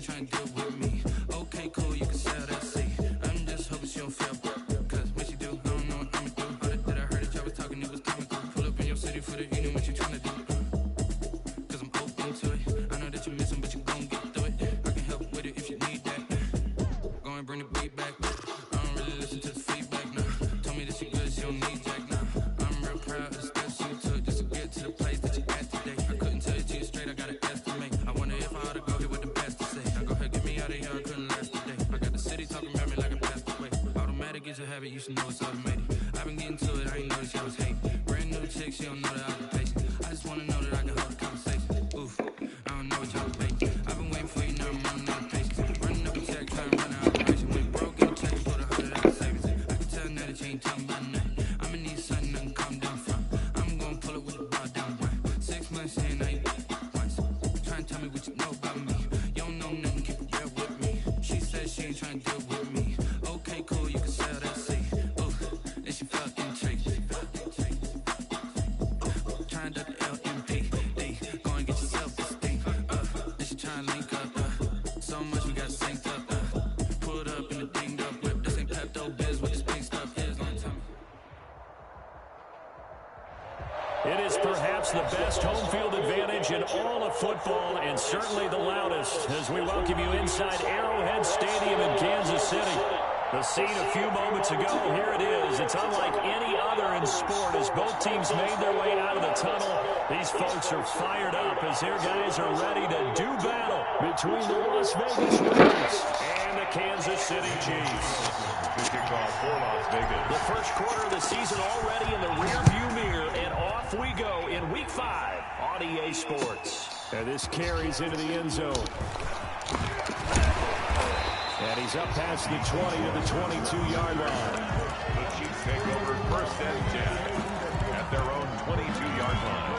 trying to deal with me. Okay, cool, you can sell that seat. I'm just hoping she don't fail. Cause when she do, I don't know what I'ma do. All that I heard that y'all was talking, it was comical. Pull up in your city for the evening, what you trying to do? Cause I'm open to it. I know that you're missing, but you gon' get through it. I can help with it if you need that. Go and bring the beat back. I don't really listen to the feedback now. Told me that she good, she don't need Jack now. I'm real proud of the steps you took just to get to the place that you at today. I couldn't tell it to you straight, I gotta estimate. I wonder if I ought to go here with the best to say. Now go ahead, get me out of here, I couldn't last today. I got the city talking about me like a passed away. Automatic is a habit, you should know it's automated. I've been getting to it, I ain't noticed y'all was hating. Brand new chick, she don't know that I've been patient. I just wanna know that I can hold a conversation. Oof, I don't know what y'all debating. I've been waiting for you, now I'm running out of patience. Running up a check, trying to run an operation. When broke, get a check and put $100 savings in. I can tell now that you ain't talking about nothing. I'ma need something I can calm down from. I'm gonna pull it with the bar down one. 6 months in, I ain't once. Trying to tell me what you know about me. You don't know nothing, keep it real with me. She said she ain't trying to deal with me. Okay, cool, you can sell that seat. Ooh, then she felt intrigued. Trying to duck the LMP. Go and get yourself this thing. Then she trying to link up. So much we got synced up. Pulled up in the dinged up whip. This ain't Pepto Biz, what this pink stuff is. Long time. It is perhaps the best home field advantage in all of football, and certainly the loudest, as we welcome you inside Arrowhead Stadium in Kansas City. The scene a few moments ago, here it is. It's unlike any other in sport as both teams made their way out of the tunnel. These folks are fired up as their guys are ready to do battle between the Las Vegas Raiders and the Kansas City Chiefs. Good kickoff for Las Vegas. The first quarter of the season already in the rearview mirror, and off we go in Week 5 on EA Sports. And this carries into the end zone. And he's up past the 20 to the 22-yard line. The Chiefs take over first and 10 at their own 22-yard line.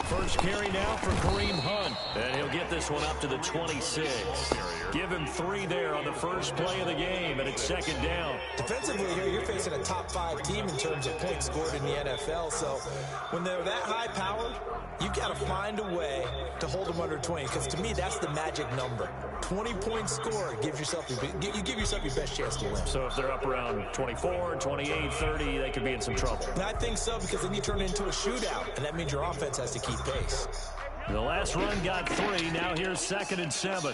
First carry now for Kareem Hunt. And he'll get this one up to the 26. Give him 3 there on the first play of the game, and it's second down. Defensively here, you're facing a top 5 team in terms of points scored in the NFL. So when they're that high powered, you've got to find a way to hold them under 20. Because to me, that's the magic number. 20 points scored gives yourself you give yourself your best chance to win. So if they're up around 24, 28, 30, they could be in some trouble. And I think so, because then you turn it into a shootout, and that means your offense has to keep pace. The last run got 3. Now here's 2nd and 7.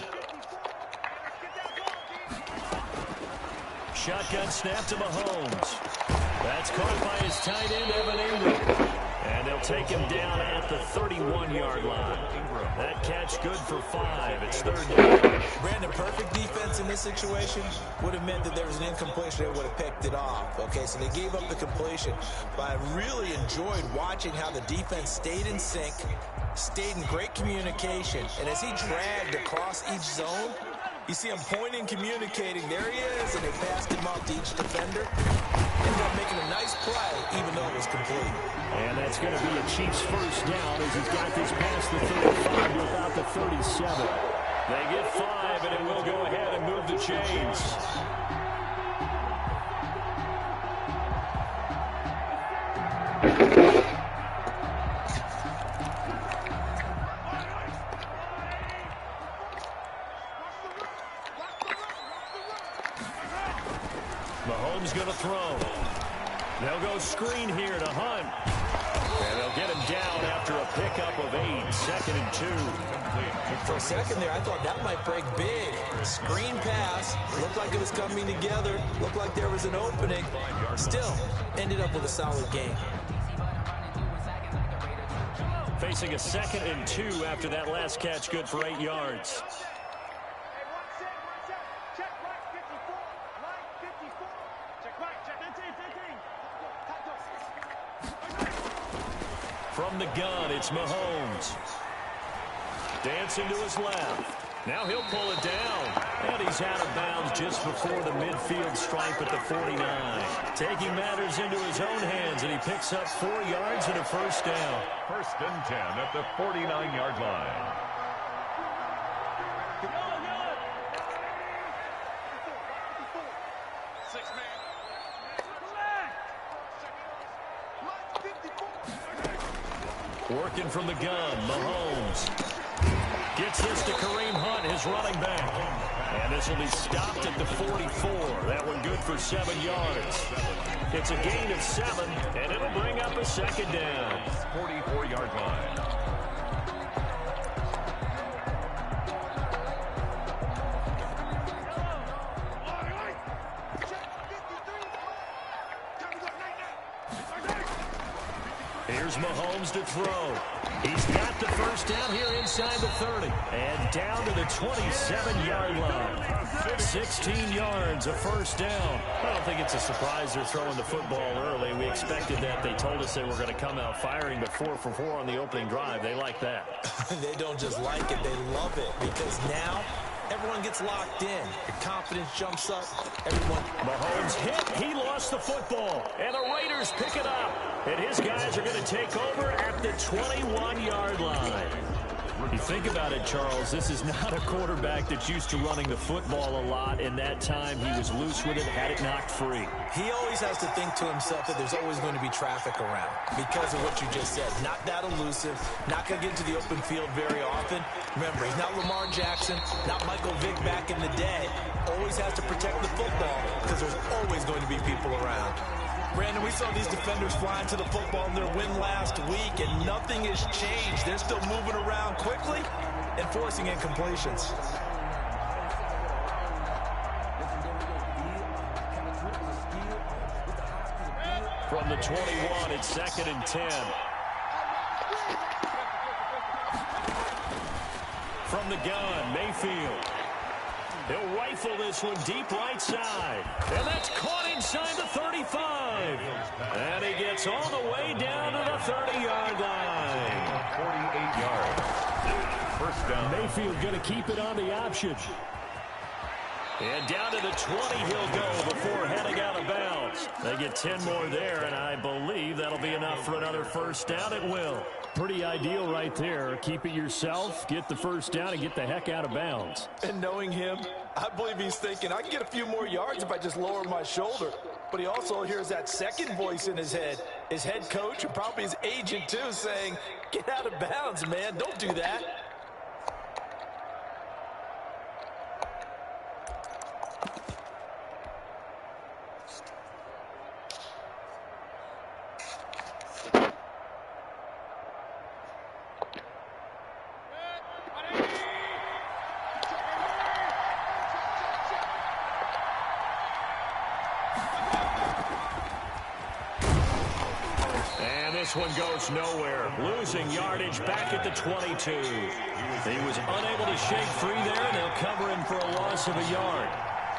Shotgun snap to Mahomes. That's caught by his tight end, Evan Ingram. And they'll take him down at the 31-yard line. That catch good for 5. It's 3rd down. Brandon, perfect defense in this situation would have meant that there was an incompletion. They would have picked it off. Okay, so they gave up the completion. But I really enjoyed watching how the defense stayed in sync, stayed in great communication. And as he dragged across each zone, you see him pointing, communicating. There he is, and they passed him off to each defender. Ended up making a nice play, even though it was complete. And that's going to be a Chiefs first down as he's got this past the 35 to about the 37. They get 5, and it will go ahead and move the chains. Mahomes going to throw. They'll go screen here to Hunt. And they'll get him down after a pickup of 8. 2nd and 2. For a second there, I thought that might break big. Screen pass. Looked like it was coming together. Looked like there was an opening. Still, ended up with a solid game. Facing a 2nd and 2 after that last catch, good for 8 yards. From the gun, it's Mahomes. Dancing to his left. Now he'll pull it down. And he's out of bounds just before the midfield stripe at the 49. Taking matters into his own hands, and he picks up 4 yards and a first down. First and 10 at the 49-yard line. Working from the gun, Mahomes gets this to Kareem Hunt, his running back. And this will be stopped at the 44. That one good for 7 yards. It's a gain of 7, and it'll bring up a second down. 44-yard line. Here's Mahomes to throw. He's got the first down here inside the 30. And down to the 27-yard line. 16 yards, a first down. I don't think it's a surprise they're throwing the football early. We expected that. They told us they were going to come out firing, but 4 for 4 on the opening drive. They like that. They don't just like it, they love it. Because now everyone gets locked in. The confidence jumps up. Everyone. Mahomes hit. He lost the football. And the Raiders pick it up. And his guys are going to take over at the 21-yard line. You think about it, Charles, this is not a quarterback that's used to running the football a lot. In that time, he was loose with it, had it knocked free. He always has to think to himself that there's always going to be traffic around because of what you just said. Not that elusive, not going to get into the open field very often. Remember, he's not Lamar Jackson, not Michael Vick back in the day. Always has to protect the football because there's always going to be people around. Brandon, we saw these defenders flying to the football in their win last week, and nothing has changed. They're still moving around quickly and forcing incompletions. From the 21, it's 2nd and 10. From the gun, Mayfield. He'll rifle this one deep right side. And that's caught inside the 35. And he gets all the way down to the 30-yard line. 48 yards. First down. Mayfield going to keep it on the option. And down to the 20 he'll go before heading out of bounds. They get 10 more there, and I believe that'll be enough for another first down. It will. Pretty ideal right there. Keep it yourself, get the first down, and get the heck out of bounds. And knowing him, I believe he's thinking, I can get a few more yards if I just lower my shoulder. But he also hears that second voice in his head. His head coach and probably his agent, too, saying, get out of bounds, man. Don't do that. This one goes nowhere. Losing yardage back at the 22. He was unable to shake free there, and they'll cover him for a loss of a yard.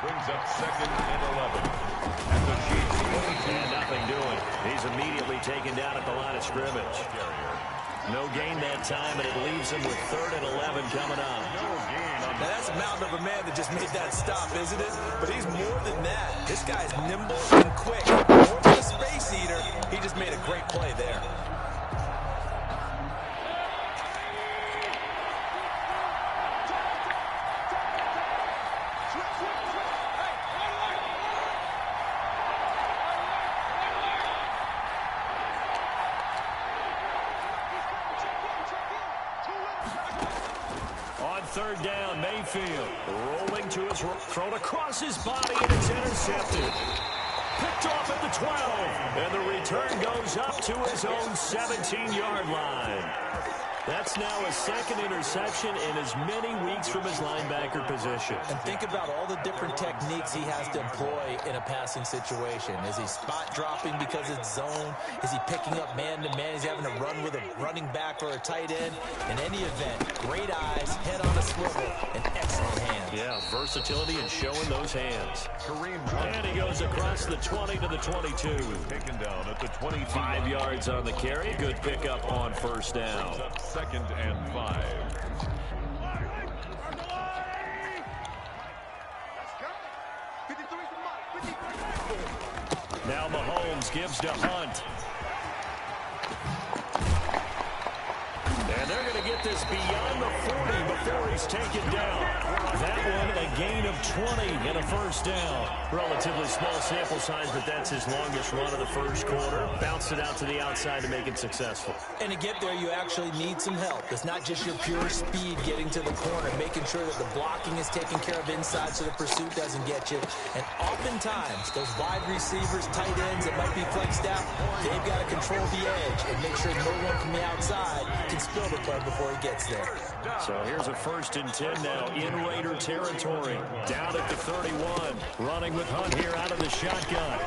Brings up 2nd and 11. At the Chiefs' 22. And nothing doing. He's immediately taken down at the line of scrimmage. No gain that time, and it leaves him with 3rd and 11 coming up. Now that's a mountain of a man that just made that stop, isn't it? But he's more than that. This guy's nimble and quick. More than a space eater. He just made a great play there. On 3rd down, Mayfield rolling to his right, thrown across his body, and it's intercepted. Picked off at the 12, and the return goes up to his own 17-yard line. That's now a 2nd interception in as many weeks from his linebacker position. And think about all the different techniques he has to employ in a passing situation. Is he spot dropping because it's zone? Is he picking up man-to-man? Is he having to run with a running back or a tight end? In any event, great eyes, head on a swivel, and excellent hands. Yeah, versatility and showing those hands. Kareem And he goes across the 20 to the 22. taken down at the 25. 5 yards on the carry. Good pickup on first down. 2nd and 5. gives to Hunt. And they're going to get this beyond the 40 before he's taken down. That one, a gain of 20 and a first down. Relatively small sample size, but that's his longest run of the first quarter. Bounced it out to the outside to make it successful. And to get there, you actually need some help. It's not just your pure speed getting to the corner, making sure that the blocking is taken care of inside so the pursuit doesn't get you. And oftentimes, those wide receivers, tight ends that might be flexed out, they've got to control the edge and make sure no one from the outside can spill the play before he gets there. So here's a 1st and 10 now in Raider territory. Down at the 31. Running with Hunt here out of the shotgun.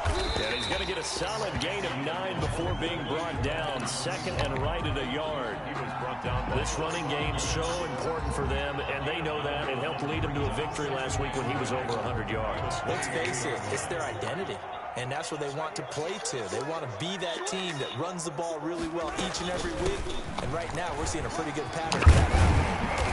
And he's going to get a solid gain of 9 before being brought down. Second and right at a yard. He was brought down. This running game's so important for them, and they know that. It helped lead them to a victory last week when he was over 100 yards. Let's face it, it's their identity. And that's what they want to play to. They want to be that team that runs the ball really well each and every week. And right now, we're seeing a pretty good pattern of that.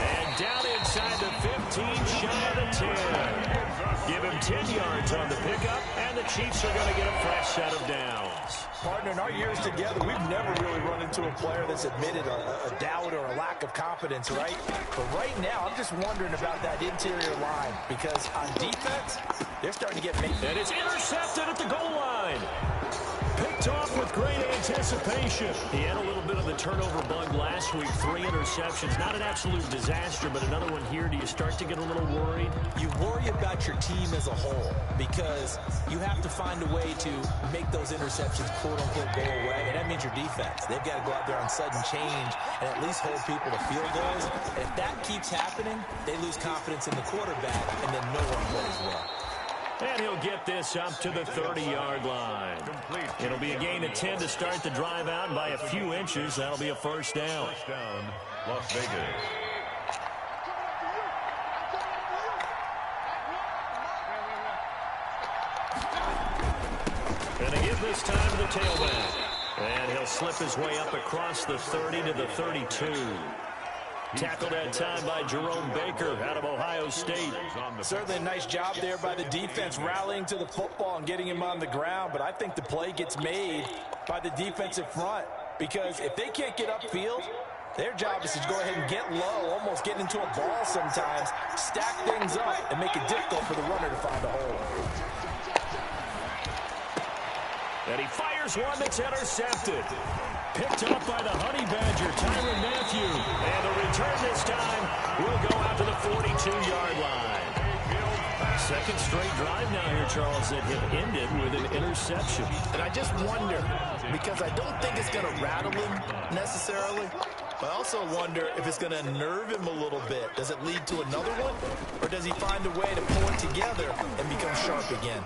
And down inside the 15, shy of the 10. Give him 10 yards on the pickup, and the Chiefs are going to get a fresh set of downs. Partner, in our years together, we've never really run into a player that's admitted a doubt or a lack of confidence, right? But right now, I'm just wondering about that interior line because on defense, they're starting to get made. And it's intercepted at the goal line. Picked off with great anticipation. He had a little bit of the turnover bug last week. 3 interceptions. Not an absolute disaster, but another one here. Do you start to get a little worried? You worry about your team as a whole because you have to find a way to make those interceptions quote-unquote go away, and that means your defense. They've got to go out there on sudden change and at least hold people to field goals. And if that keeps happening, they lose confidence in the quarterback, and then no one plays well. And he'll get this up to the 30-yard line. It'll be a gain of 10 to start the drive out, and by a few inches, that'll be a first down. First down, Las Vegas. And they give this time to the tailback. And he'll slip his way up across the 30 to the 32. Tackled that time by Jerome Baker out of Ohio State. Certainly a nice job there by the defense rallying to the football and getting him on the ground, but I think the play gets made by the defensive front because if they can't get upfield, their job is to go ahead and get low, almost get into a ball sometimes, stack things up, and make it difficult for the runner to find a hole. And he fires one that's intercepted. Picked up by the Honey Badger, Tyrann Mathieu. And the return this time will go out to the 42-yard line. Second straight drive now here, Charles, that have ended with an interception. And I just wonder, because I don't think it's going to rattle him necessarily, but I also wonder if it's going to nerve him a little bit. Does it lead to another one? Or does he find a way to pull it together and become sharp again?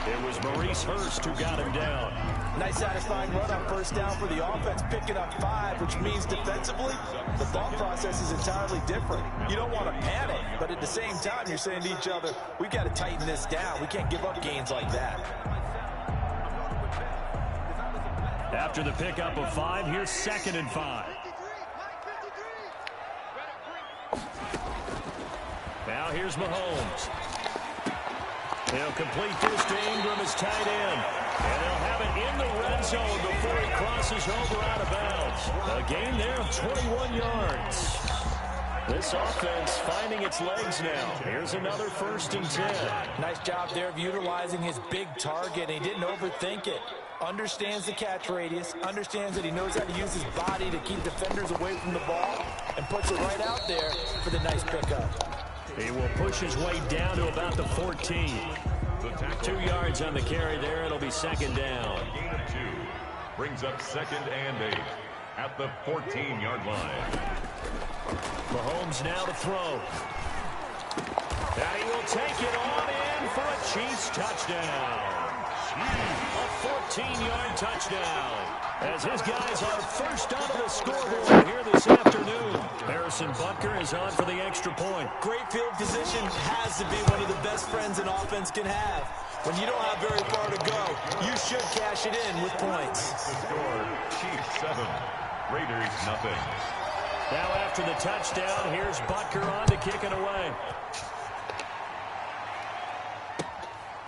It was Maurice Hurst who got him down. Nice satisfying run on first down for the offense, picking up 5, which means defensively, the thought process is entirely different. You don't want to panic, but at the same time, you're saying to each other, we've got to tighten this down. We can't give up gains like that. After the pickup of 5, here's 2nd and 5. Now here's Mahomes. He'll complete this to Ingram as tight end. And they'll have it in the red zone before he crosses over out of bounds. A gain there of 21 yards. This offense finding its legs now. Here's another 1st and 10. Nice job there of utilizing his big target. He didn't overthink it. Understands the catch radius. Understands that he knows how to use his body to keep defenders away from the ball. And puts it right out there for the nice pickup. He will push his way down to about the 14. 2 yards on the carry there. It'll be 2nd down. Gain of 2 brings up 2nd and 8 at the 14-yard line. Mahomes now to throw. And he will take it on in for a Chiefs touchdown. A 14-yard touchdown. As his guys are first onto the scoreboard here this afternoon. Harrison Butker is on for the extra point. Great field position has to be one of the best friends an offense can have. When you don't have very far to go, you should cash it in with points. The score, Chiefs 7, Raiders nothing. Now after the touchdown, here's Butker on to kick it away.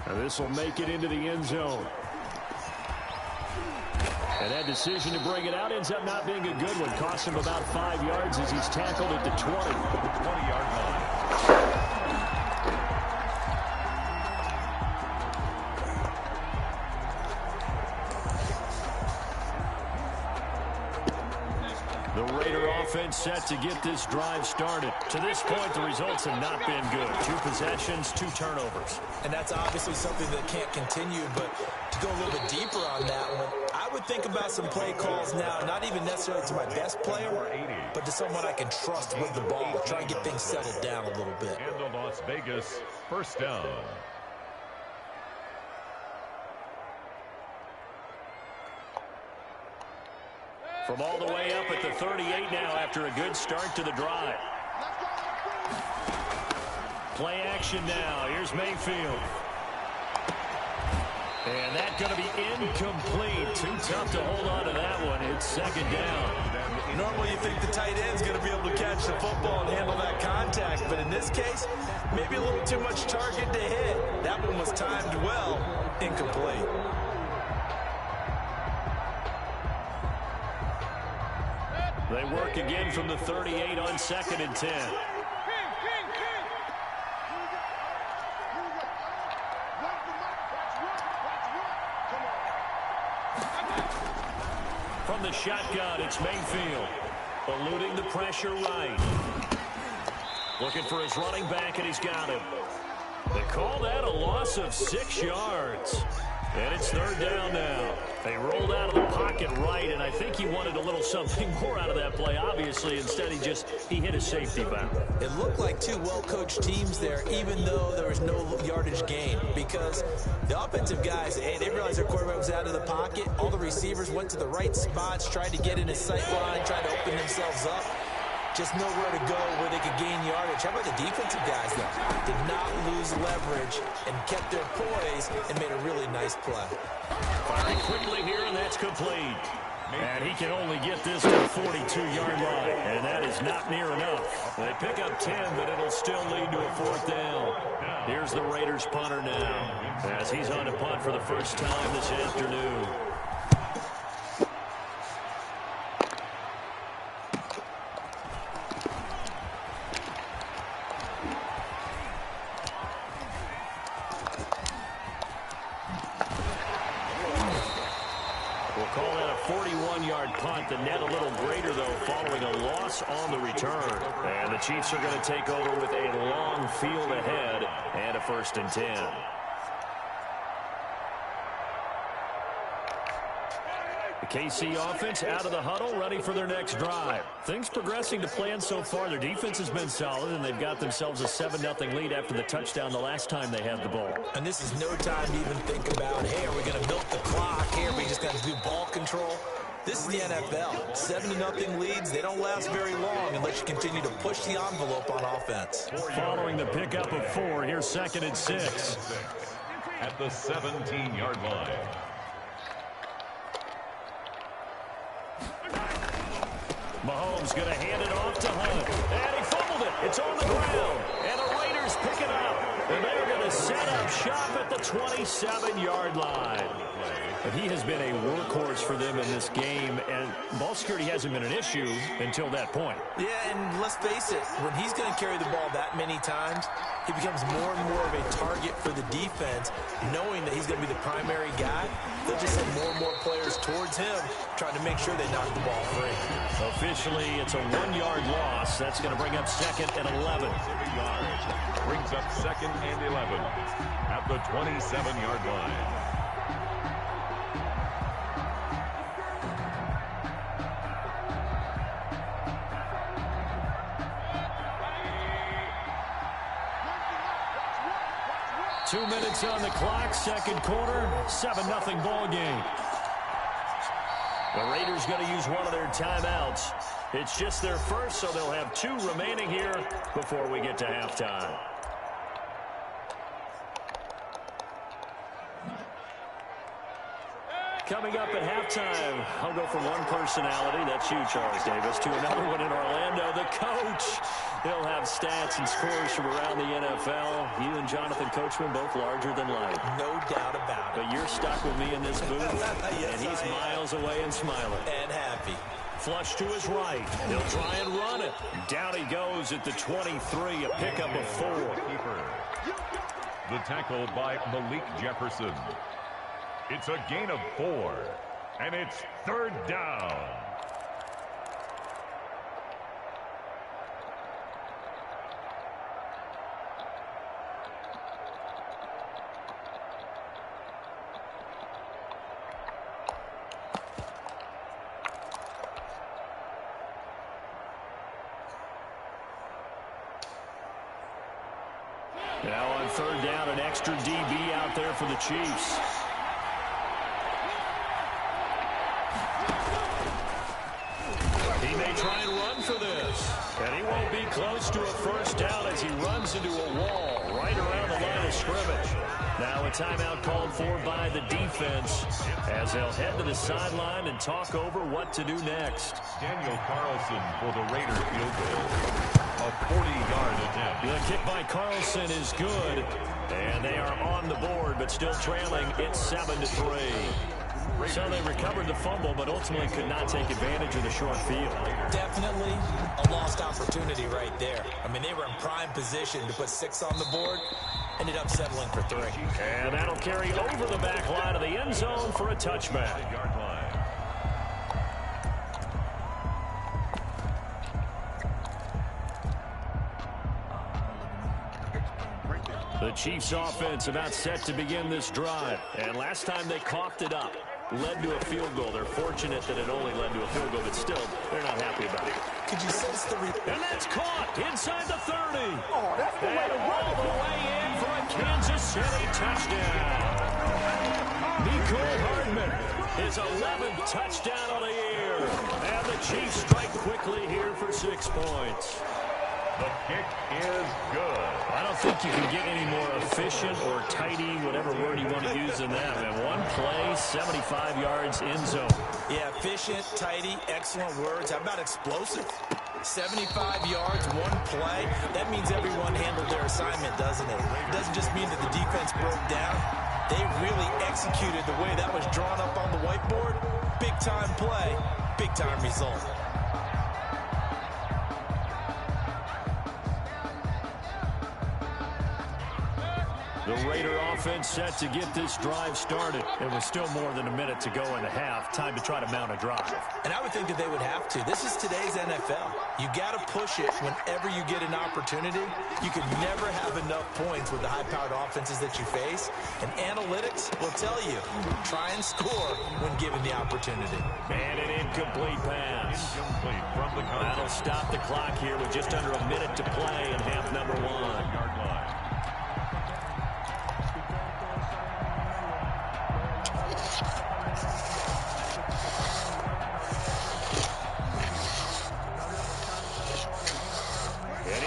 And this will make it into the end zone. And that decision to bring it out ends up not being a good one. Costs him about 5 yards as he's tackled at the 20-yard line. The Raider offense set to get this drive started. To this point, the results have not been good. 2 possessions, 2 turnovers. And that's obviously something that can't continue, but to go a little bit deeper on that one, I would think about some play calls now, not even necessarily to my best player, but to someone I can trust with the ball. Try and get things settled down a little bit. And the Las Vegas first down. From all the way up at the 38 now after a good start to the drive. Play action now. Here's Mayfield. And that's going to be incomplete. Too tough to hold on to that one. It's second down. Normally you think the tight end's going to be able to catch the football and handle that contact, but in this case, maybe a little too much target to hit. That one was timed well. Incomplete. They work again from the 38 on 2nd and 10. From the shotgun, it's Mayfield. Eluding the pressure right. Looking for his running back, and he's got him. They call that a loss of 6 yards. And it's 3rd down now. They rolled out of the pocket right, and I think he wanted a little something more out of that play, obviously. Instead, he hit a safety valve. It looked like 2 well-coached teams there, even though there was no yardage gain, because the offensive guys, hey, they realized their quarterback was out of the pocket. All the receivers went to the right spots, tried to get in his sight line, tried to open themselves up. Just nowhere to go where they could gain yardage. How about the defensive guys, though? Did not lose leverage and kept their poise and made a really nice play. Firing quickly here, and that's complete. And he can only get this to the 42-yard line, and that is not near enough. They pick up 10, but it'll still lead to a 4th down. Here's the Raiders punter now, as he's on to punt for the first time this afternoon. Call that a 41-yard punt. The net a little greater, though, following a loss on the return. And the Chiefs are going to take over with a long field ahead and a 1st and 10. The KC offense out of the huddle, ready for their next drive. Things progressing to plan so far. Their defense has been solid, and they've got themselves a 7-0 lead after the touchdown the last time they had the ball. And this is no time to even think about, hey, are we going to milk the clock? Hey, are we just going to do ball control? This is the NFL. 7-0 leads, they don't last very long unless you continue to push the envelope on offense. Following the pickup of 4, here's 2nd and 6. At the 17-yard line. Mahomes going to hand it off to Hunt. And he fumbled it. It's on the ground. And the Raiders pick it up. And they're going to set up shop at the 27-yard line. But he has been a workhorse for them in this game, and ball security hasn't been an issue until that point. Yeah, and let's face it, when he's going to carry the ball that many times, he becomes more and more of a target for the defense, knowing that he's going to be the primary guy. They'll just send more and more players towards him, trying to make sure they knock the ball free. Officially, it's a 1-yard loss. That's going to bring up 2nd and 11. Brings up 2nd and 11 at the 27-yard line. Two minutes on the clock, second quarter, 7-0 ball game. The Raiders going to use one of their timeouts. It's just their first, so they'll have 2 remaining here before we get to halftime. Coming up at halftime, I'll go from one personality, that's you, Charles Davis, to another one in Orlando, the coach. He'll have stats and scores from around the NFL. You and Jonathan Coachman both larger than life. No doubt about it. But you're stuck with me in this booth, Yes, and he's miles away and smiling. And happy. Flush to his right. He'll try and run it. Down he goes at the 23, a pickup of 4. The tackle by Malik Jefferson. It's a gain of 4, and it's 3rd down. Now on 3rd down, an extra DB out there for the Chiefs. He may try and run for this. And he won't be close to a 1st down as he runs into a wall right around the line of scrimmage. Now a timeout called for by the defense as they'll head to the sideline and talk over what to do next. Daniel Carlson for the Raider field goal. A 40-yard attempt. The kick by Carlson is good. And they are on the board, but still trailing. It's 7-3. So they recovered the fumble, but ultimately could not take advantage of the short field. Definitely a lost opportunity right there. I mean, they were in prime position to put 6 on the board. Ended up settling for 3. And that'll carry over the back line of the end zone for a touchback. Yard line. The Chiefs offense about set to begin this drive. And last time they coughed it up. Led to a field goal. They're fortunate that it only led to a field goal, but still, they're not happy about it. Could you sense the... And that's caught inside the 30. Oh, that's the way to roll the way in for a Kansas City touchdown. Nico Hardman, his 11th touchdown of the year. And the Chiefs strike quickly here for 6 points. The kick is good. I don't think you can get any more efficient or tidy, whatever word you want to use in that. And one play, 75 yards in zone. Yeah, efficient, tidy, excellent words. How about explosive? 75 yards, one play. That means everyone handled their assignment, doesn't it? It doesn't just mean that the defense broke down. They really executed the way that was drawn up on the whiteboard. Big-time play, big-time result. The Raider offense set to get this drive started. It was still more than a minute to go in the half. Time to try to mount a drive. And I would think that they would have to. This is today's NFL. You got to push it whenever you get an opportunity. You can never have enough points with the high-powered offenses that you face. And analytics will tell you, try and score when given the opportunity. And an incomplete pass. Incomplete from the contest. That'll stop the clock here with just under a minute to play in half number 1. Yard line.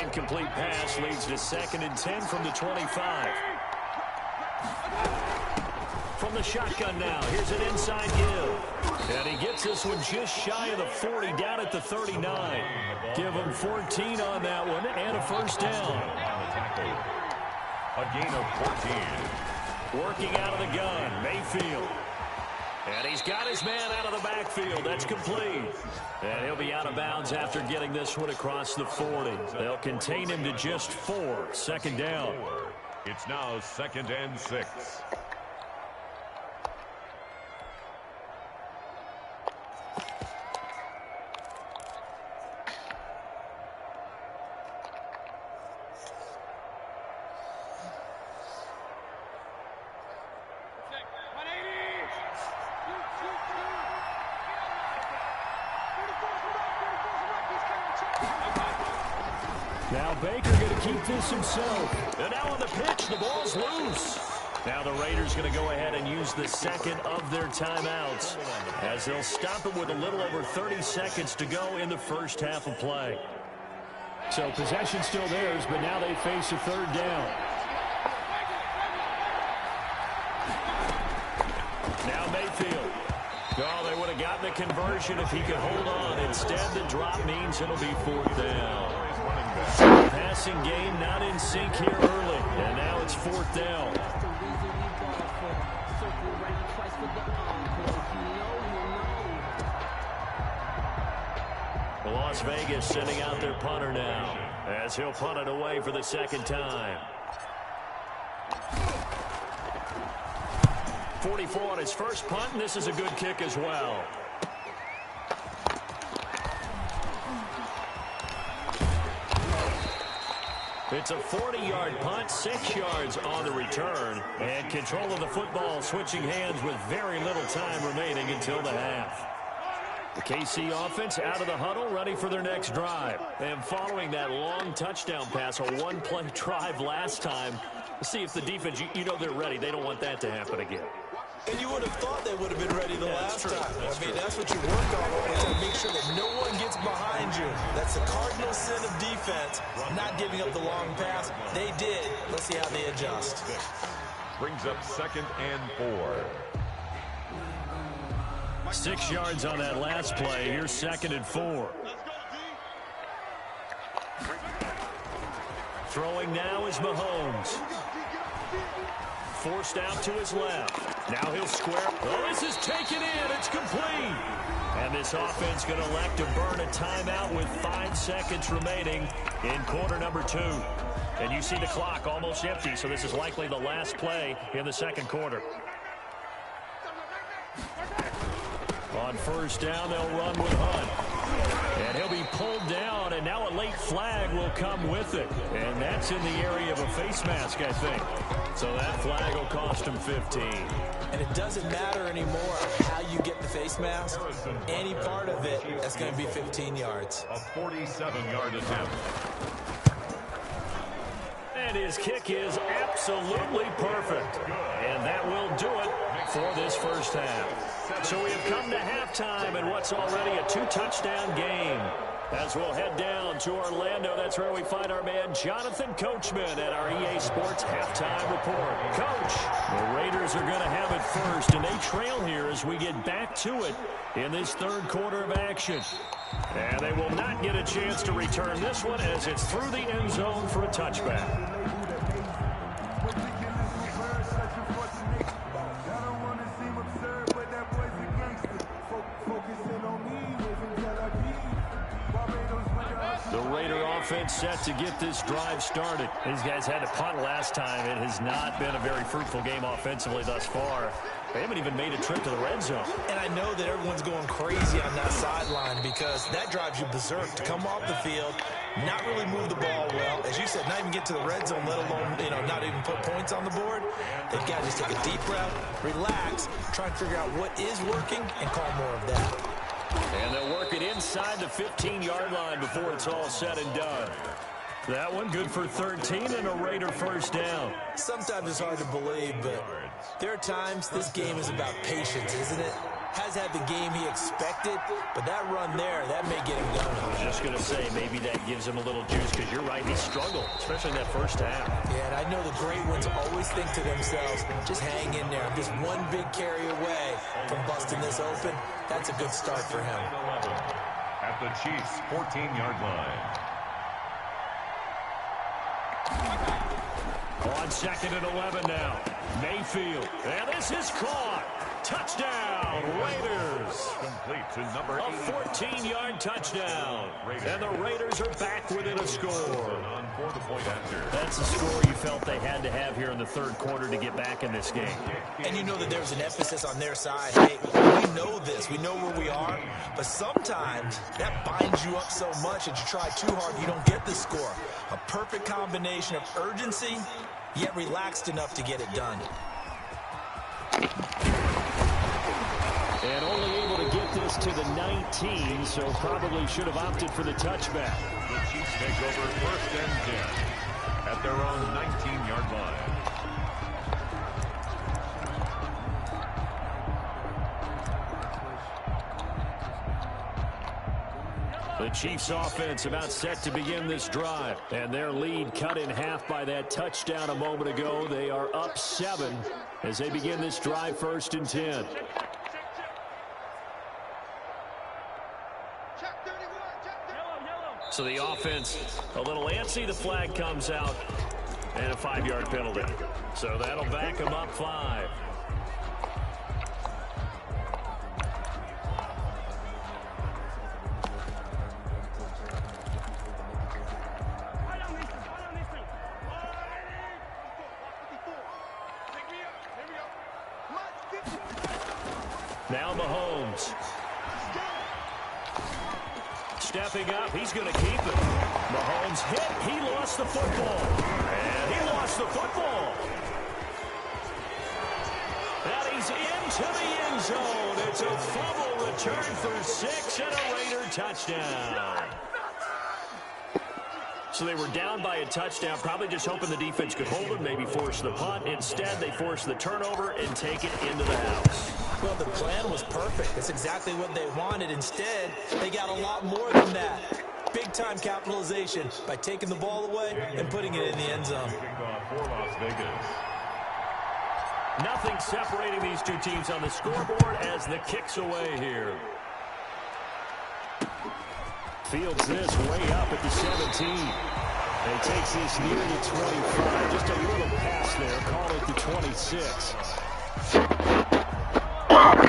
Incomplete pass leads to 2nd and 10 from the 25. From the shotgun now, here's an inside give. And he gets this one just shy of the 40, down at the 39. Give him 14 on that one and a 1st down. A gain of 14. Working out of the gun, Mayfield. And he's got his man out of the backfield. That's complete. And he'll be out of bounds after getting this one across the 40. They'll contain him to just 4. 2nd down. It's now 2nd and 6. Now Baker going to keep this himself. And now on the pitch, the ball's loose. Now the Raiders going to go ahead and use the 2nd of their timeouts as they'll stop it with a little over 30 seconds to go in the 1st half of play. So possession still theirs, but now they face a 3rd down. Now Mayfield. Oh, they would have gotten the conversion if he could hold on. Instead, the drop means it'll be 4th down. Passing game not in sync here early, and now it's 4th down. Las Vegas sending out their punter now as he'll punt it away for the 2nd time. 44 on his first punt, and this is a good kick as well. It's a 40-yard punt, 6 yards on the return, and control of the football switching hands with very little time remaining until the half. The KC offense out of the huddle, ready for their next drive. And following that long touchdown pass, a one-play drive last time, see if the defense, you know they're ready. They don't want that to happen again. And you would have thought they would have been ready the last time. That's what you work on all the time. Make sure that no one gets behind you. That's the cardinal sin of defense, not giving up the long pass. They did. Let's see how they adjust. Brings up 2nd and 4. 6 yards on that last play. Here's 2nd and 4. Throwing now is Mahomes. Forced out to his left. Now he'll square. Oh, this is taken in. It's complete. And this offense going to elect to burn a timeout with 5 seconds remaining in quarter number 2. And you see the clock almost empty, so this is likely the last play in the 2nd quarter. On 1st down, they'll run with Hunt. And he'll be pulled down, and now a late flag will come with it. And that's in the area of a face mask, I think. So that flag will cost him 15. And it doesn't matter anymore how you get the face mask. Any part of it, that's going to be 15 yards. A 47-yard attempt. And his kick is absolutely perfect. And that will do it for this first half. So we have come to halftime in what's already a 2-touchdown game. As we'll head down to Orlando, that's where we find our man Jonathan Coachman at our EA Sports Halftime Report. Coach, the Raiders are going to have it first, and they trail here as we get back to it in this 3rd quarter of action. And they will not get a chance to return this one as it's through the end zone for a touchback. The Raider offense set to get this drive started. These guys had to punt last time. It has not been a very fruitful game offensively thus far. They haven't even made a trip to the red zone. And I know that everyone's going crazy on that sideline because that drives you berserk to come off the field, not really move the ball well. As you said, not even get to the red zone, let alone, not even put points on the board. They've got to just take a deep breath, relax, try and figure out what is working, and call more of that. And they'll work it inside the 15-yard line before it's all said and done. That one good for 13 and a Raider first down. Sometimes it's hard to believe, but there are times this game is about patience, isn't it? Has had the game he expected, but that run there, that may get him going. I was just going to say, maybe that gives him a little juice, because you're right, he struggled, especially in that first half. Yeah, and I know the great ones always think to themselves, just hang in there. I'm just one big carry away from busting this open. That's a good start for him. At the Chiefs' 14-yard line. On 2nd and 11 now. Mayfield. And this is caught. Touchdown, Raiders. Complete to number 8. A 14-yard touchdown. And the Raiders are back within a score. For the point after. That's the score you felt they had to have here in the 3rd quarter to get back in this game. And you know that there's an emphasis on their side. Hey, we know this. We know where we are. But sometimes that binds you up so much that you try too hard, you don't get the score. A perfect combination of urgency, yet relaxed enough to get it done. And only able to get this to the 19, so probably should have opted for the touchback. The Chiefs take over 1st and 10 at their own 19-yard line. The Chiefs offense about set to begin this drive, and their lead cut in half by that touchdown a moment ago. They are up 7 as they begin this drive 1st and 10. So the offense a little antsy. The flag comes out and a 5-yard penalty. So that'll back them up 5. Now Mahomes. Stepping up, he's going to keep it. Mahomes hit, he lost the football. And he lost the football. And he's into the end zone. It's a fumble return for 6 and a Raider touchdown. So they were down by a touchdown, probably just hoping the defense could hold them, maybe force the punt. Instead, they forced the turnover and take it into the house. Well, the plan was perfect. That's exactly what they wanted. Instead, they got a lot more than that. Big-time capitalization by taking the ball away and putting it in the end zone. Nothing separating these two teams on the scoreboard as the kick's away here. Fields this way up at the 17. And takes this near the 25. Just a little pass there. Call it the 26.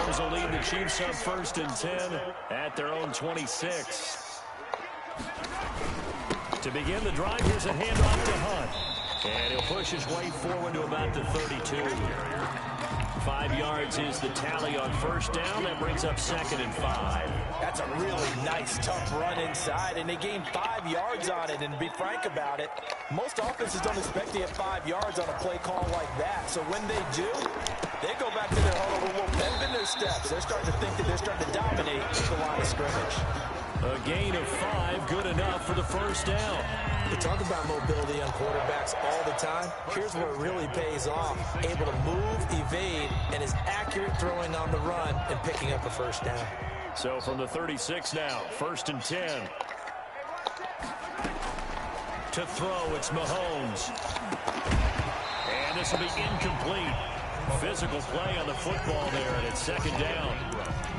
Those will lead the Chiefs up 1st and 10 at their own 26. To begin the drive, here's a handoff to Hunt. And he'll push his way forward to about the 32. 5 yards is the tally on 1st down. That brings up 2nd and 5. That's a really nice, tough run inside, and they gained 5 yards on it. And to be frank about it, most offenses don't expect to get 5 yards on a play call like that. So when they do, they go back to their huddle with a little pep in their steps. They're starting to think that they're starting to dominate the line of scrimmage. A gain of 5, good enough for the 1st down. We talk about mobility on quarterbacks all the time. Here's where it really pays off. Able to move, evade, and is accurate throwing on the run and picking up a 1st down. So from the 36 now, 1st and 10. To throw, it's Mahomes. And this will be incomplete. Physical play on the football there, and it's 2nd down.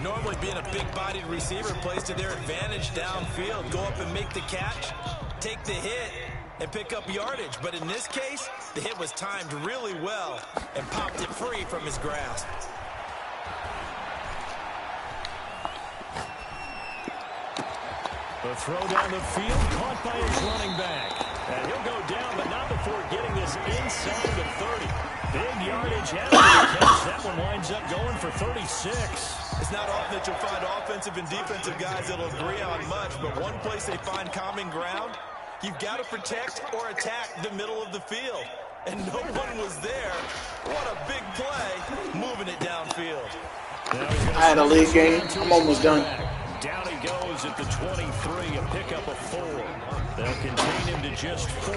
Normally being a big-bodied receiver plays to their advantage downfield. Go up and make the catch, take the hit, and pick up yardage. But in this case, the hit was timed really well and popped it free from his grasp. The throw down the field, caught by his running back. And he'll go down, but not before getting this inside the 30. Big yardage after the catch. That one winds up going for 36. It's not often that you'll find offensive and defensive guys that'll agree on much, but one place they find common ground, you've got to protect or attack the middle of the field. And no one was there. What a big play, moving it downfield. I had a league game. I'm almost done. Down he goes at the 23, a pickup of 4. They'll contain him to just 4.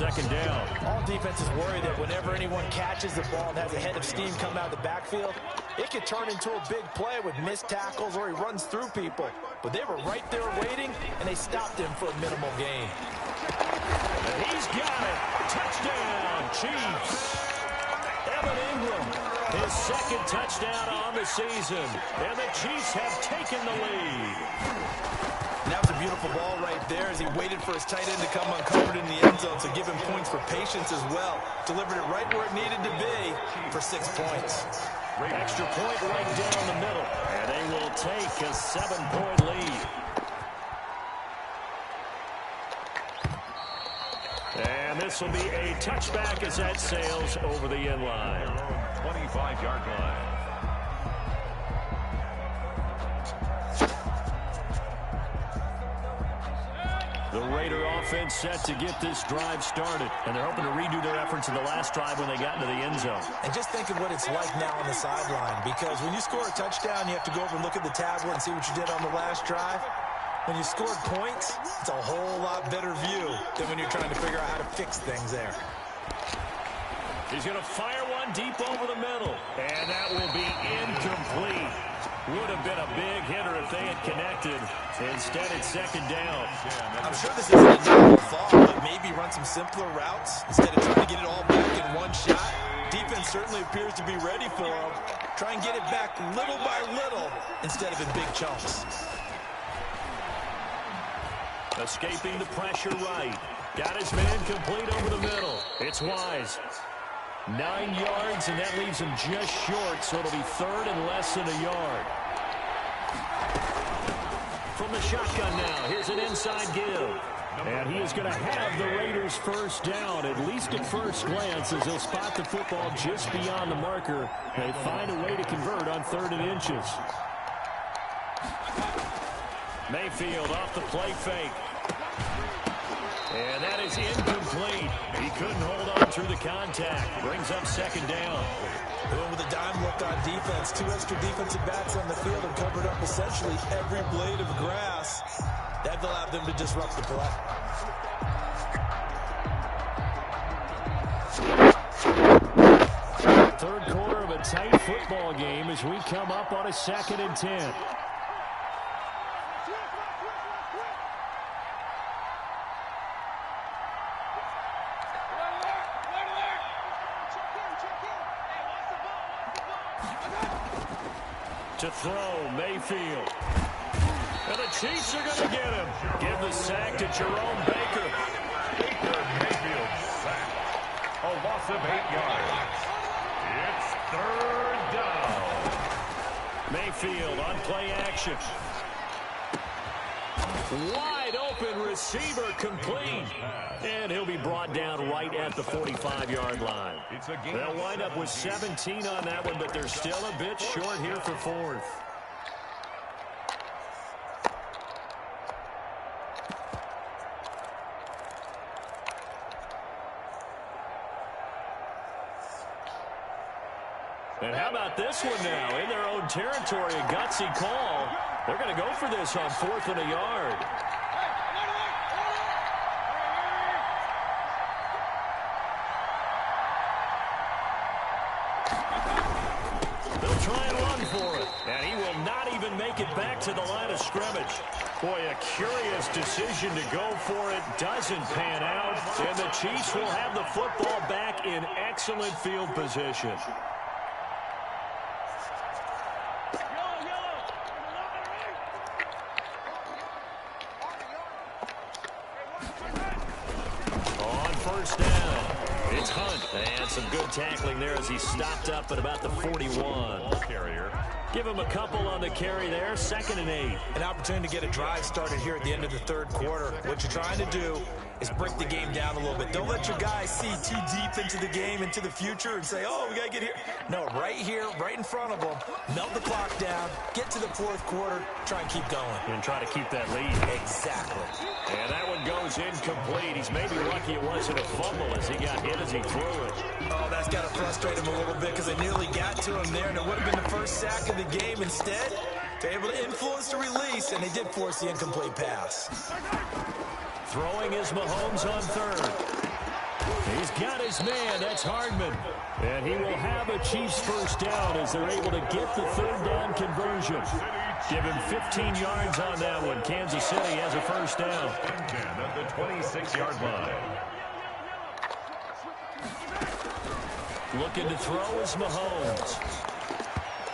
2nd down. All defenses worry that whenever anyone catches the ball and has a head of steam coming out of the backfield, it could turn into a big play with missed tackles or he runs through people. But they were right there waiting, and they stopped him for a minimal gain. And he's got it. Touchdown, Chiefs. Evan Ingram, his 2nd touchdown on the season. And the Chiefs have taken the lead. And that was a beautiful ball right there as he waited for his tight end to come uncovered in the end zone, so give him points for patience as well. Delivered it right where it needed to be for 6 points. Extra point right down the middle. And they will take a 7-point lead. And this will be a touchback as that sails over the end line. 25-yard line. The Raider offense set to get this drive started. And they're hoping to redo their efforts in the last drive when they got into the end zone. And just think of what it's like now on the sideline, because when you score a touchdown, you have to go over and look at the tablet and see what you did on the last drive. When you scored points, it's a whole lot better view than when you're trying to figure out how to fix things there. He's going to fire one deep over the middle. And that will be incomplete. Would have been a big hitter if they had connected. Instead, it's 2nd down. I'm sure this isn't a novel thought, but maybe run some simpler routes instead of trying to get it all back in one shot. Defense certainly appears to be ready for him. Try and get it back little by little instead of in big chunks. Escaping the pressure right. Got his man complete over the middle. It's Wise. 9 yards, and that leaves him just short, so it'll be third and less than a yard. From the shotgun now, here's an inside give. And he is going to have the Raiders first down, at least at first glance, as they'll spot the football just beyond the marker. They find a way to convert on 3rd and inches. Mayfield off the play fake. And that is incomplete. He couldn't hold on through the contact. Brings up 2nd down. Going with a dime look on defense. 2 extra defensive backs on the field and covered up essentially every blade of grass. That allowed them to disrupt the play. Third quarter of a tight football game as we come up on a 2nd and 10. To throw, Mayfield. And the Chiefs are going to get him. Give the sack to Jerome Baker. Mayfield sack. A loss of 8 yards. It's 3rd down. Mayfield on play action. Wide open receiver complete. And he'll be brought down right at the 45-yard line. They'll wind up with 17 on that one, but they're still a bit short here for 4th. And how about this one now? In their own territory, a gutsy call. They're going to go for this on 4th and a yard. They'll try and run for it. And he will not even make it back to the line of scrimmage. Boy, a curious decision to go for it. Doesn't pan out. And the Chiefs will have the football back in excellent field position. And some good tackling there as he stopped up at about the 41. Carrier. Give him a couple on the carry there. 2nd and 8. An opportunity to get a drive started here at the end of the 3rd quarter. What you're trying to do is break the game down a little bit. Don't let your guys see too deep into the game, into the future, and say, oh, we got to get here. No, right here, right in front of them. Melt the clock down. Get to the 4th quarter. Try and keep going. And try to keep that lead. Exactly. And that one goes incomplete. He's maybe lucky it wasn't a fumble as he got hit as he threw it. Oh, that's got to frustrate him a little bit because they nearly got to him there, and it would have been the first sack of the game. Instead, they're able to influence the release, and they did force the incomplete pass. Throwing is Mahomes on 3rd. He's got his man. That's Hardman. And he will have a Chiefs first down as they're able to get the 3rd down conversion. Give him 15 yards on that one. Kansas City has a first down. At the 26-yard line. Looking to throw is Mahomes.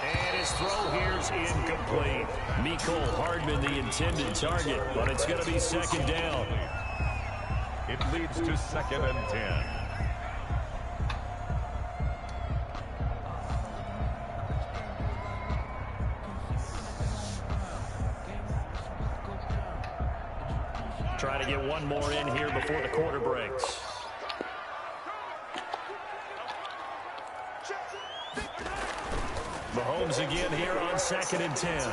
And his throw here's incomplete. Mecole Hardman the intended target, but it's going to be 2nd down. It leads to 2nd and 10. Try to get one more in here before the quarter breaks. Mahomes again here on 2nd and 10.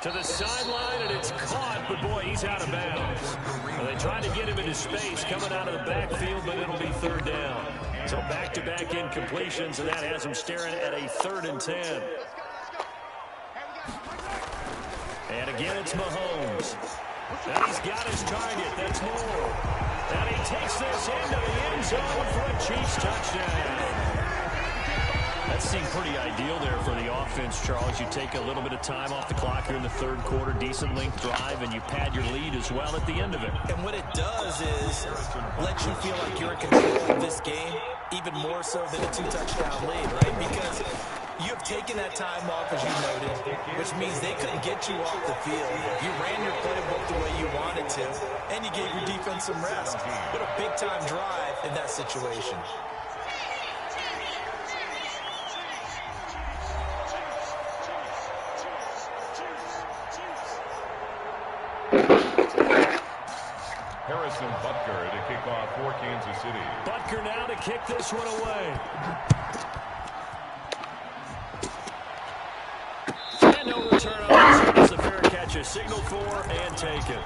To the sideline, and it's caught, but boy, he's out of bounds. Well, they tried to get him into space coming out of the backfield, but it'll be 3rd down. So back-to-back incompletions, and that has him staring at a 3rd and 10. And again, it's Mahomes. And he's got his target. That's Moore. And he takes this into the end zone for a Chiefs touchdown. That seemed pretty ideal there for the offense, Charles. You take a little bit of time off the clock here in the 3rd quarter, decent length drive, and you pad your lead as well at the end of it. And what it does is let you feel like you're in control of this game, even more so than a 2-touchdown lead, right? Because You have taken that time off, as you noted, which means they couldn't get you off the field. You ran your playbook the way you wanted to, and you gave your defense some rest. What a big-time drive in that situation. Harrison Butker to kick off for Kansas City. Butker now to kick this one away. And no return on this. It's a fair catch. A signal for and taken.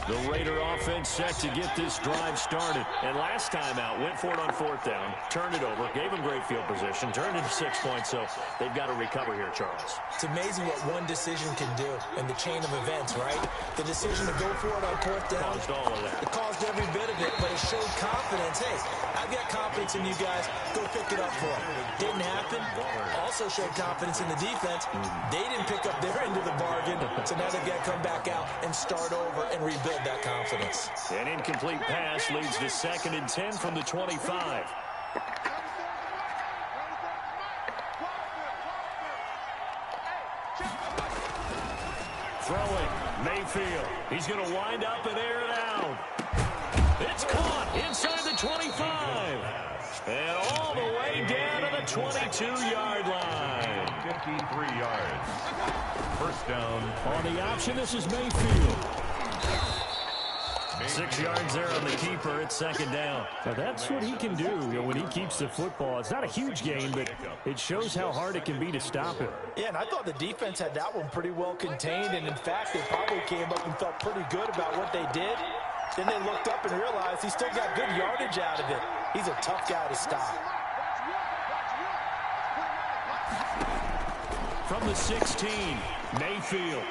The Raider offense set to get this drive started. And last time out, went for it on 4th down, turned it over, gave them great field position, turned it to 6 points, so they've got to recover here, Charles. It's amazing what one decision can do in the chain of events, right? The decision to go for it on 4th down. Caused all of that. It caused every bit of it, but it showed confidence. Hey, I've got confidence in you guys. Go pick it up for them. Didn't happen. Also showed confidence in the defense. They didn't pick up their end of the bargain, so now they've got to come back out and start over and rebuild that confidence. An incomplete pass leads to 2nd and 10 from the 25. Throwing, Mayfield. He's going to wind up and air it out. It's caught inside the 25. And all the way down to the 22-yard line. 53 yards. First down. On the option, this is Mayfield. 6 yards there on the keeper. It's 2nd down. Now that's what he can do, when he keeps the football. It's not a huge gain, but it shows how hard it can be to stop it. Yeah, and I thought the defense had that one pretty well contained, and in fact, they probably came up and felt pretty good about what they did. Then they looked up and realized he still got good yardage out of it. He's a tough guy to stop. From the 16, Mayfield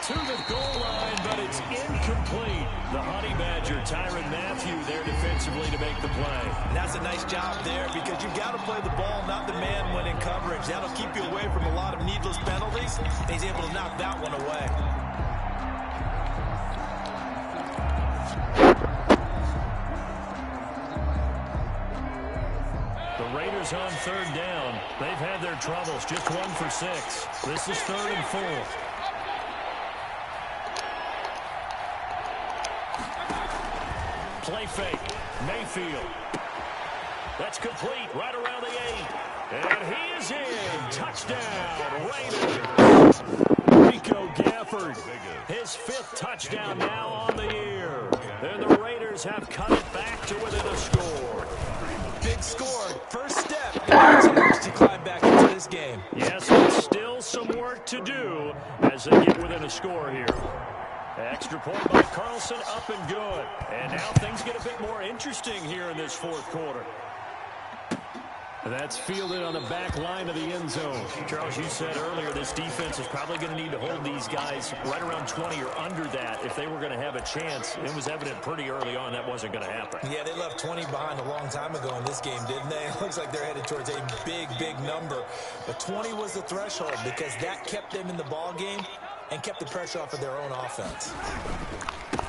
to the goal line, but it's incomplete. The Honey Badger, Tyrann Mathieu, there defensively to make the play. And that's a nice job there because you've got to play the ball, not the man when in coverage. That'll keep you away from a lot of needless penalties. And he's able to knock that one away. The Raiders on 3rd down. They've had their troubles, just 1 for 6. This is 3rd and 4. Play fake. Mayfield. That's complete right around the 8. And he is in. Touchdown, Raiders. Rico Gafford. His 5th touchdown now on the year. And the Raiders have cut it back to within a score. Big score. First step to climb back into this game. Yes, but still some work to do as they get within a score here. Extra point by Carlson, up and good. And now things get a bit more interesting here in this 4th quarter. That's fielded on the back line of the end zone. Charles, you said earlier this defense is probably going to need to hold these guys right around 20 or under that if they were going to have a chance. It was evident pretty early on that wasn't going to happen. Yeah, they left 20 behind a long time ago in this game, didn't they? It looks like they're headed towards a big, big number. But 20 was the threshold because that kept them in the ball game and kept the pressure off of their own offense.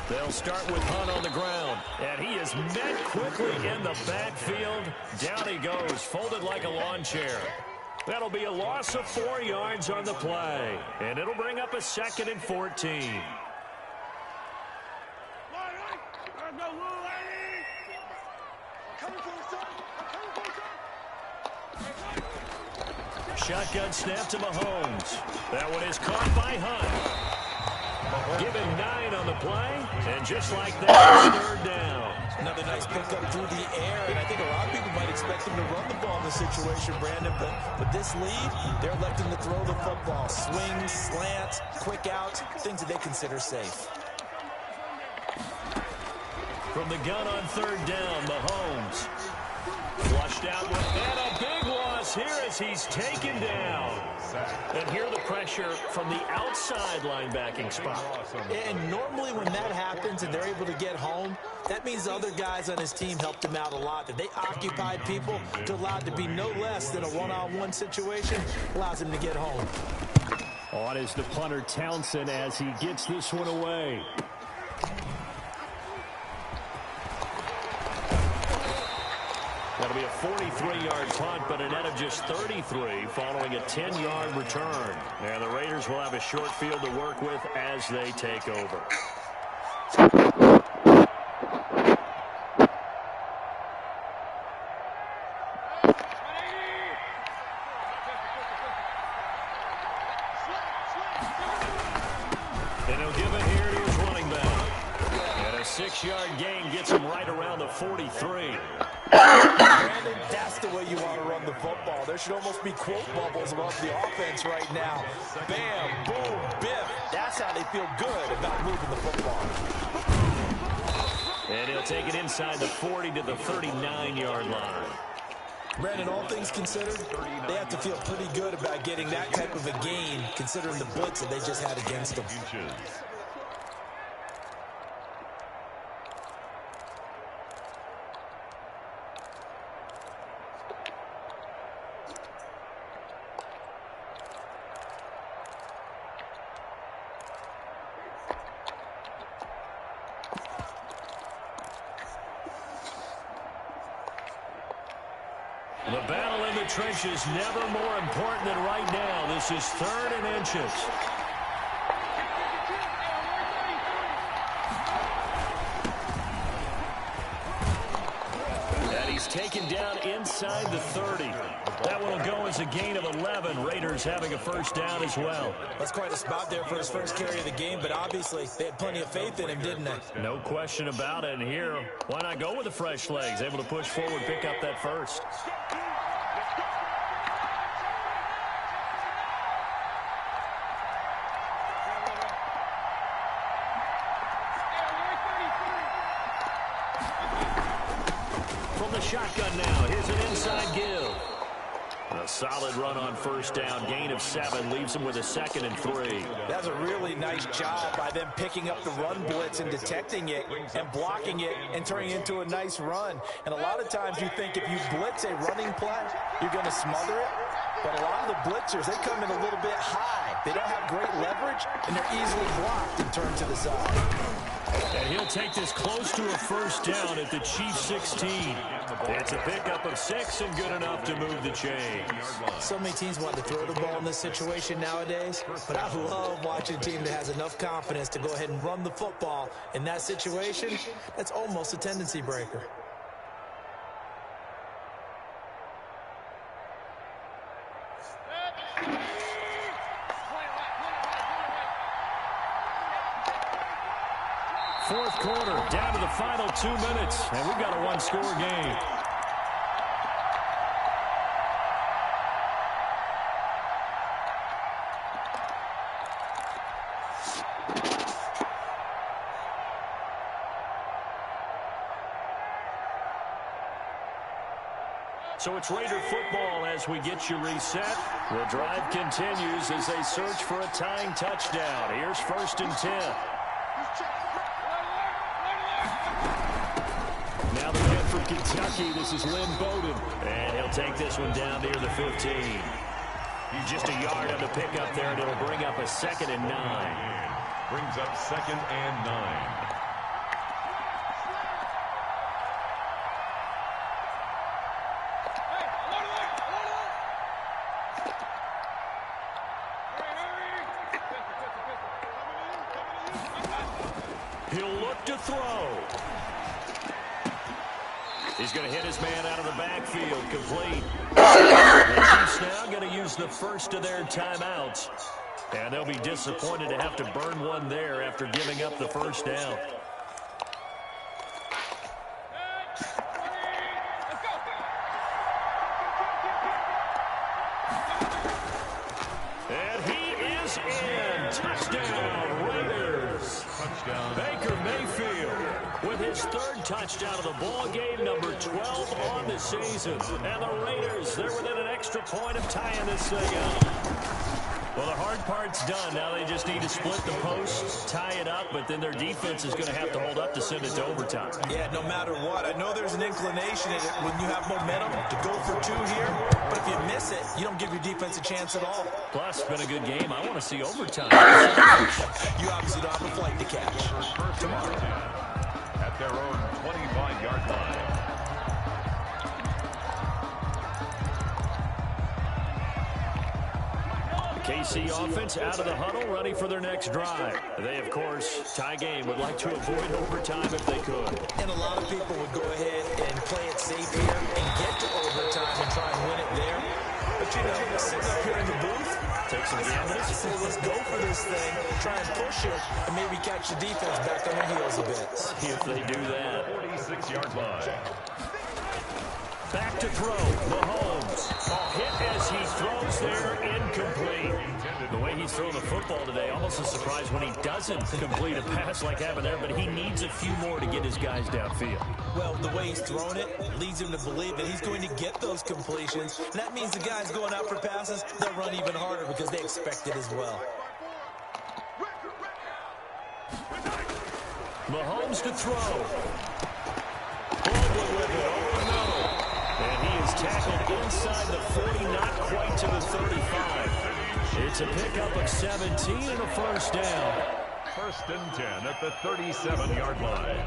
They'll start with Hunt on the ground, and he is met quickly in the backfield. Down he goes, folded like a lawn chair. That'll be a loss of 4 yards on the play, and it'll bring up a 2nd and 14. Shotgun snap to Mahomes. That one is caught by Hunt. Given 9 on the play, and just like that, it's 3rd down. Another nice pickup through the air, and I think a lot of people might expect him to run the ball in this situation, Brandon, but with this lead, they're electing to throw the football. Swings, slants, quick outs, things that they consider safe. From the gun on 3rd down, Mahomes. Flushed out and a big loss here as he's taken down. And here the pressure from the outside linebacking spot. And normally when that happens and they're able to get home, that means the other guys on his team helped him out a lot. That they occupied people to allow it to be no less than a one-on-one situation, allows him to get home. On is the punter Townsend as he gets this one away. That'll be a 43-yard punt, but a net of just 33 following a 10-yard return. And the Raiders will have a short field to work with as they take over. And he'll give it here to his running back. And a 6-yard gain gets him right around the 43. Brandon, that's the way you want to run the football. There should almost be quote bubbles about the offense right now. Bam, boom, biff. That's how they feel good about moving the football. And he'll take it inside the 40 to the 39-yard line. Brandon, all things considered, they have to feel pretty good about getting that type of a gain, considering the blitz that they just had against them. The battle in the trenches never more important than right now. This is 3rd and inches. And he's taken down inside the 30. That one will go as a gain of 11. Raiders having a first down as well. That's quite a spot there for his first carry of the game, but obviously they had plenty of faith in him, didn't they? No question about it. And here, why not go with the fresh legs? Able to push forward, pick up that first. From the shotgun now, here's an inside give. A solid run on first down. Gain of 7 leaves him with a 2nd and 3. That's a really nice job by them picking up the run blitz and detecting it and blocking it and turning it into a nice run. And a lot of times you think if you blitz a running play, you're going to smother it. But a lot of the blitzers, they come in a little bit high. They don't have great leverage, and they're easily blocked and turned to the side. And he'll take this close to a first down at the Chiefs 16. It's a pickup of 6 and good enough to move the chains. So many teams want to throw the ball in this situation nowadays, but I love watching a team that has enough confidence to go ahead and run the football. In that situation, that's almost a tendency breaker. Fourth quarter, down to the final 2 minutes, and we've got a one-score game. So it's Raider football as we get you reset. The drive continues as they search for a tying touchdown. Here's 1st and 10. Now the man from Kentucky, this is Lynn Bowden. And he'll take this one down near the 15. Just a yard on the pickup there, and it'll bring up a 2nd and 9. Brings up 2nd and 9. He'll look to throw. He's going to hit his man out of the backfield, complete. The Chiefs now going to use the first of their timeouts. And they'll be disappointed to have to burn one there after giving up the first down. And he is in. Touchdown, Raiders. Touchdown. Baker Mayfield with with his third touchdown of the ball game, number 12 on the season. And the Raiders, they're within an extra point of tying this thing up. Well, the hard part's done. Now they just need to split the posts, tie it up, but then their defense is going to have to hold up to send it to overtime. Yeah, no matter what. I know there's an inclination in it when you have momentum to go for two here, but if you miss it, you don't give your defense a chance at all. Plus, it's been a good game. I want to see overtime. You obviously don't have a flight to catch. Tomorrow at their own 25-yard line. KC offense out of the huddle, ready for their next drive. They, of course, tie game, would like to avoid overtime if they could. And a lot of people would go ahead and play it safe here and get to overtime and try and win it there. But, you know, sitting up here in the booth, take some gambles. Say, let's go for this thing, try and push it, and maybe catch the defense back on their heels a bit. See if they do that. 46-yard line. Back to throw, Mahomes. Hit as he throws there, incomplete. The way he's throwing the football today, almost a surprise when he doesn't complete a pass like happened there, but he needs a few more to get his guys downfield. Well, the way he's thrown it leads him to believe that he's going to get those completions. And that means the guys going out for passes, they'll run even harder because they expect it as well. Mahomes to throw. Baldwin with it. Oh, no. And he is tackled inside the 40, not quite to the 35. It's a pickup of 17 and a first down. First and 10 at the 37-yard line.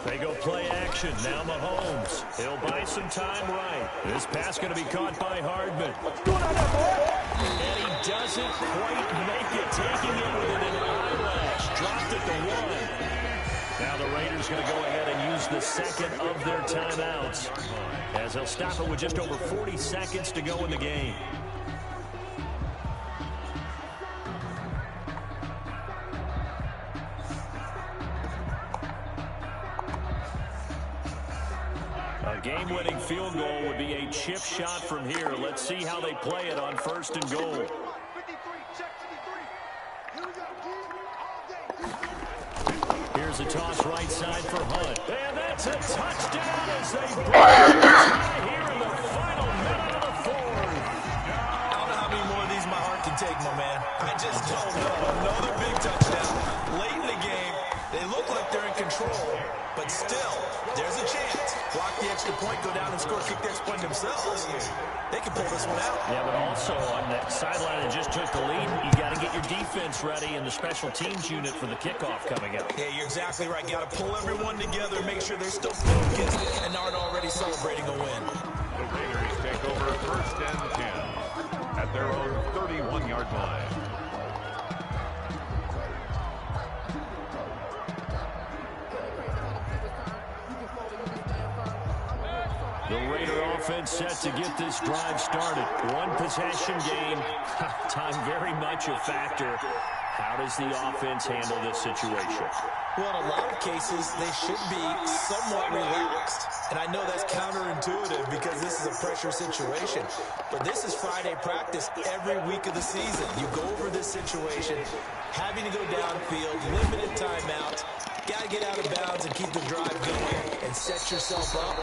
They go play action. Now Mahomes. He'll buy some time right. This pass going to be caught by Hardman. And he doesn't quite make it, taking it within an eyelash. Dropped it to one. Now the Raiders going to go ahead and use the second of their timeouts, as they'll stop it with just over 40 seconds to go in the game. A game-winning field goal would be a chip shot from here. Let's see how they play it on first and goal. Here's a toss right side for Hunt. And that's a touchdown as they break it here in the final minute of the fourth. I don't know how many more of these my heart can take, my man. I just don't know. Another big touchdown. Late in the game, they look like they're in control, but still, there's a chance. Block the extra point, go down and score, kick the extra point themselves. They can pull this one out. Yeah, but also on that sideline that just took the lead, you got to get your defense ready and the special teams unit for the kickoff coming up. Yeah, you're exactly right. Got to pull everyone together, make sure they're still focused and aren't already celebrating a win. The Raiders take over first and 10 at their own 31-yard line. The Raider offense set to get this drive started. One possession game. Time very much a factor. How does the offense handle this situation? Well, in a lot of cases, they should be somewhat relaxed. And I know that's counterintuitive because this is a pressure situation. But this is Friday practice every week of the season. You go over this situation, having to go downfield, limited timeouts. Got to get out of bounds and keep the drive going and set yourself up.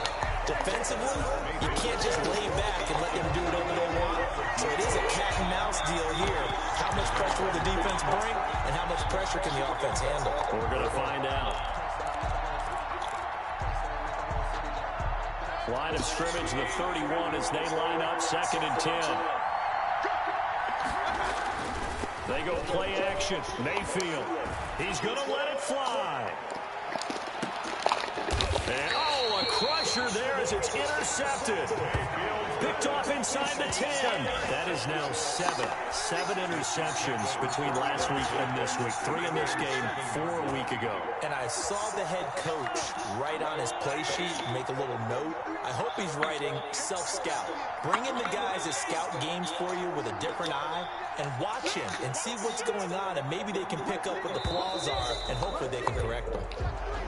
Defensively, you can't just lay back and let them do whatever they want. So it is a cat and mouse deal here. How much pressure will the defense bring, and how much pressure can the offense handle? We're going to find out. Line of scrimmage, the 31 as they line up, second and 10. They go play action. Mayfield. He's going to let it fly. And, oh, a crusher there as it's intercepted. Picked off inside the 10. That is now seven interceptions between last week and this week. 3 in this game, 4 a week ago. and I saw the head coach write on his play sheet, make a little note. I hope he's writing self-scout. Bring in the guys that scout games for you with a different eye and watch him and see what's going on, and maybe they can pick up what the flaws are, and hopefully they can correct them.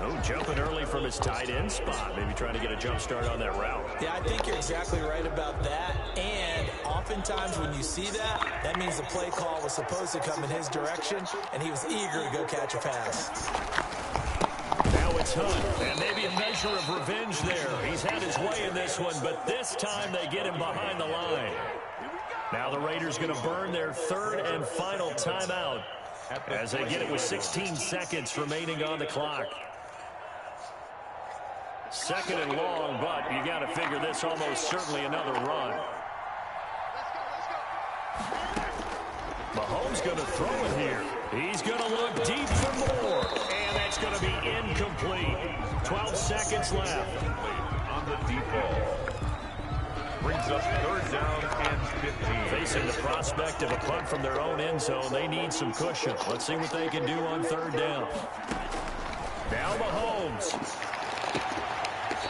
Oh, jumping early from his tight end spot, maybe trying to get a jump start on that route. Yeah, I think you're exactly right about that, and oftentimes when you see that, that means the play call was supposed to come in his direction, and he was eager to go catch a pass. Now it's Hunt, and maybe a measure of revenge there. He's had his way in this one, but this time they get him behind the line. Now the Raiders going to burn their third and final timeout as they get it with 16 seconds remaining on the clock. Second and long, but you got to figure this almost certainly another run. Mahomes going to throw it here. He's going to look deep for more, and that's going to be incomplete. 12 seconds left. On the deep ball. Brings up third down and 15. Facing the prospect of a punt from their own end zone, they need some cushion. Let's see what they can do on third down. Now Mahomes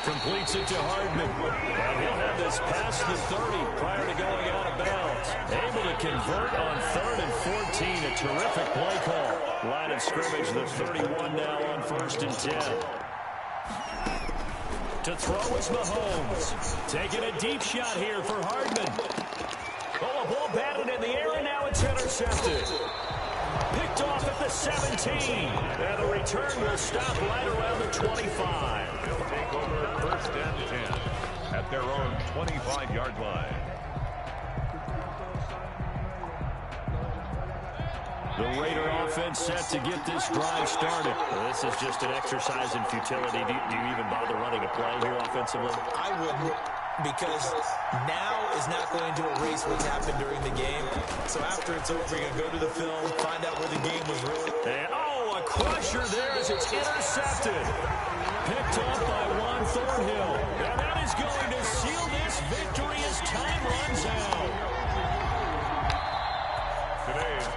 completes it to Hardman. And he'll have this past the 30 prior to going out of bounds. Able to convert on third and 14. A terrific play call. Line of scrimmage, the 31 now on first and 10. To throw is Mahomes. Taking a deep shot here for Hardman. Oh, a ball batted in the air, and now it's intercepted. Picked off at the 17. And the return will stop right around the 25. They'll take over first and 10 at their own 25-yard line. The Raider offense set to get this drive started. Well, this is just an exercise in futility. Do you even bother running a play here offensively? I wouldn't, because now is not going to erase what's happened during the game. So after it's over, you're going to go to the film, find out where the game was really. And, oh, a crusher there as it's intercepted. Picked up by Juan Thornhill. And that is going to seal this victory as time runs out. Today's